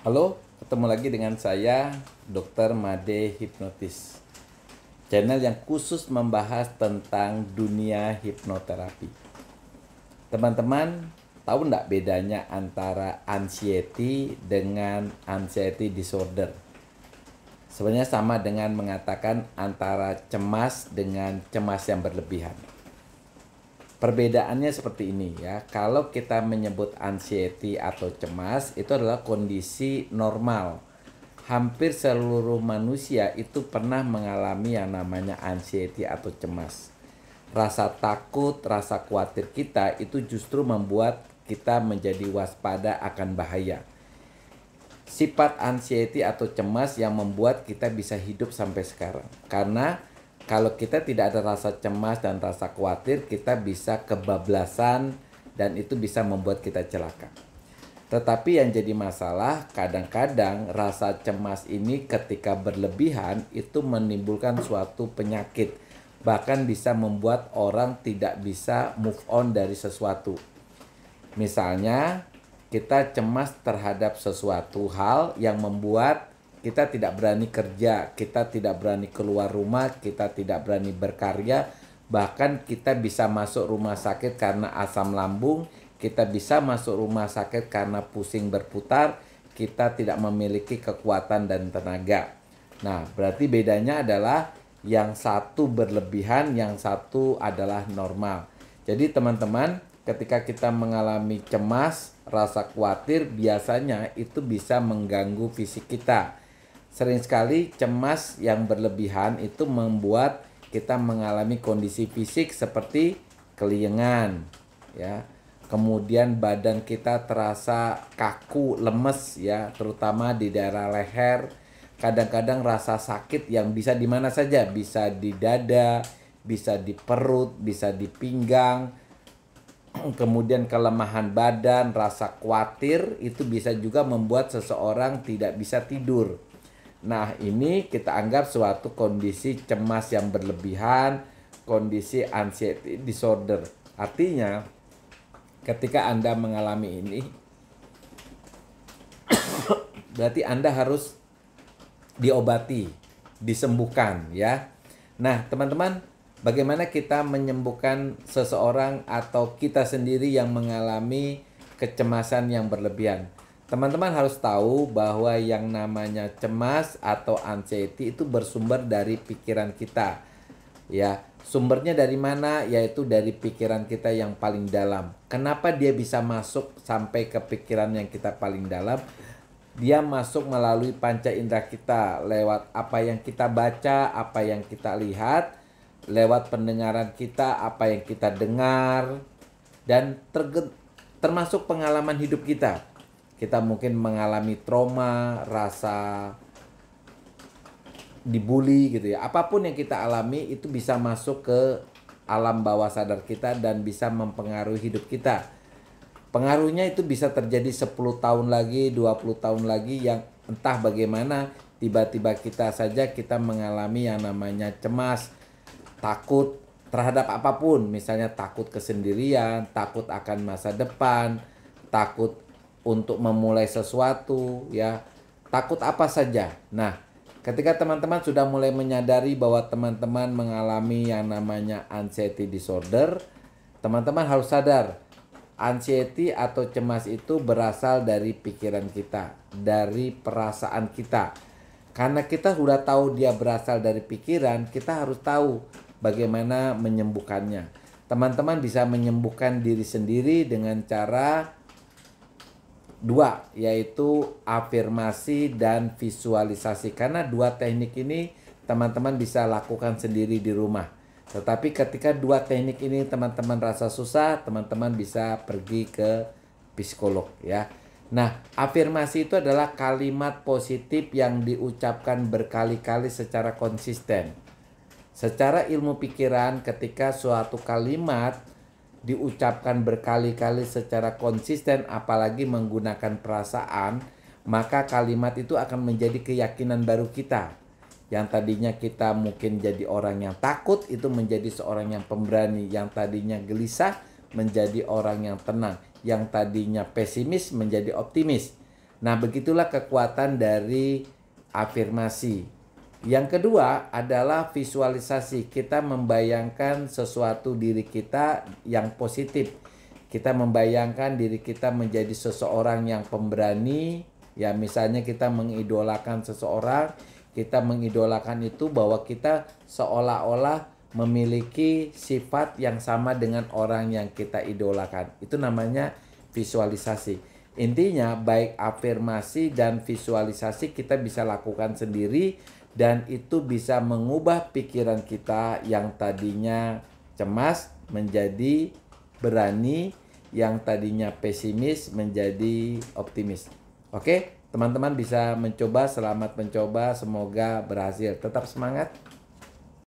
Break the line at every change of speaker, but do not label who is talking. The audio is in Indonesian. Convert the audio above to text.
Halo, ketemu lagi dengan saya, Dr. Made Hipnotis. Channel yang khusus membahas tentang dunia hipnoterapi. Teman-teman, tahu nggak bedanya antara anxiety dengan anxiety disorder? Sebenarnya sama dengan mengatakan antara cemas dengan cemas yang berlebihan. Perbedaannya seperti ini ya. Kalau kita menyebut anxiety atau cemas, itu adalah kondisi normal. Hampir seluruh manusia itu pernah mengalami yang namanya anxiety atau cemas. Rasa takut, rasa khawatir kita itu justru membuat kita menjadi waspada akan bahaya. Sifat anxiety atau cemas yang membuat kita bisa hidup sampai sekarang. Karena kalau kita tidak ada rasa cemas dan rasa khawatir, kita bisa kebablasan dan itu bisa membuat kita celaka. Tetapi yang jadi masalah, kadang-kadang rasa cemas ini ketika berlebihan itu menimbulkan suatu penyakit. Bahkan bisa membuat orang tidak bisa move on dari sesuatu. Misalnya, kita cemas terhadap sesuatu hal yang membuat kita tidak berani kerja, kita tidak berani keluar rumah, kita tidak berani berkarya, bahkan kita bisa masuk rumah sakit karena asam lambung, kita bisa masuk rumah sakit karena pusing berputar, kita tidak memiliki kekuatan dan tenaga. Nah, berarti bedanya adalah yang satu berlebihan, yang satu adalah normal. Jadi teman-teman, ketika kita mengalami cemas, rasa khawatir, biasanya itu bisa mengganggu fisik kita. Sering sekali cemas yang berlebihan itu membuat kita mengalami kondisi fisik seperti keliengan, ya. Kemudian badan kita terasa kaku, lemes, ya, terutama di daerah leher. Kadang-kadang rasa sakit yang bisa di mana saja, bisa di dada, bisa di perut, bisa di pinggang. Kemudian kelemahan badan, rasa khawatir itu bisa juga membuat seseorang tidak bisa tidur. Nah, ini kita anggap suatu kondisi cemas yang berlebihan, kondisi anxiety disorder. Artinya, ketika Anda mengalami ini, berarti Anda harus diobati, disembuhkan ya. Nah, teman-teman, bagaimana kita menyembuhkan seseorang atau kita sendiri yang mengalami kecemasan yang berlebihan? Teman-teman harus tahu bahwa yang namanya cemas atau anxiety itu bersumber dari pikiran kita. Ya, sumbernya dari mana? Yaitu dari pikiran kita yang paling dalam. Kenapa dia bisa masuk sampai ke pikiran yang kita paling dalam? Dia masuk melalui panca indera kita, lewat apa yang kita baca, apa yang kita lihat, lewat pendengaran kita, apa yang kita dengar, dan termasuk pengalaman hidup kita. Kita mungkin mengalami trauma, rasa dibully gitu ya. Apapun yang kita alami itu bisa masuk ke alam bawah sadar kita dan bisa mempengaruhi hidup kita. Pengaruhnya itu bisa terjadi 10 tahun lagi, 20 tahun lagi, yang entah bagaimana tiba-tiba kita mengalami yang namanya cemas, takut terhadap apapun, misalnya takut kesendirian, takut akan masa depan, takut untuk memulai sesuatu, ya, takut apa saja. Nah, ketika teman-teman sudah mulai menyadari bahwa teman-teman mengalami yang namanya anxiety disorder, teman-teman harus sadar, anxiety atau cemas itu berasal dari pikiran kita, dari perasaan kita. Karena kita sudah tahu dia berasal dari pikiran, kita harus tahu bagaimana menyembuhkannya. Teman-teman bisa menyembuhkan diri sendiri dengan cara dua, yaitu afirmasi dan visualisasi. Karena dua teknik ini teman-teman bisa lakukan sendiri di rumah. Tetapi ketika dua teknik ini teman-teman rasa susah, teman-teman bisa pergi ke psikolog ya. Nah, afirmasi itu adalah kalimat positif yang diucapkan berkali-kali secara konsisten. Secara ilmu pikiran, ketika suatu kalimat diucapkan berkali-kali secara konsisten, apalagi menggunakan perasaan, maka kalimat itu akan menjadi keyakinan baru kita. Yang tadinya kita mungkin jadi orang yang takut, itu menjadi seorang yang pemberani. Yang tadinya gelisah menjadi orang yang tenang. Yang tadinya pesimis menjadi optimis. Nah, begitulah kekuatan dari afirmasi. Yang kedua adalah visualisasi. Kita membayangkan sesuatu diri kita yang positif. Kita membayangkan diri kita menjadi seseorang yang pemberani. Ya, misalnya kita mengidolakan seseorang, kita mengidolakan itu bahwa kita seolah-olah memiliki sifat yang sama dengan orang yang kita idolakan. Itu namanya visualisasi. Intinya baik afirmasi dan visualisasi kita bisa lakukan sendiri, dan itu bisa mengubah pikiran kita yang tadinya cemas menjadi berani, yang tadinya pesimis menjadi optimis. Oke, teman-teman bisa mencoba, selamat mencoba, semoga berhasil. Tetap semangat.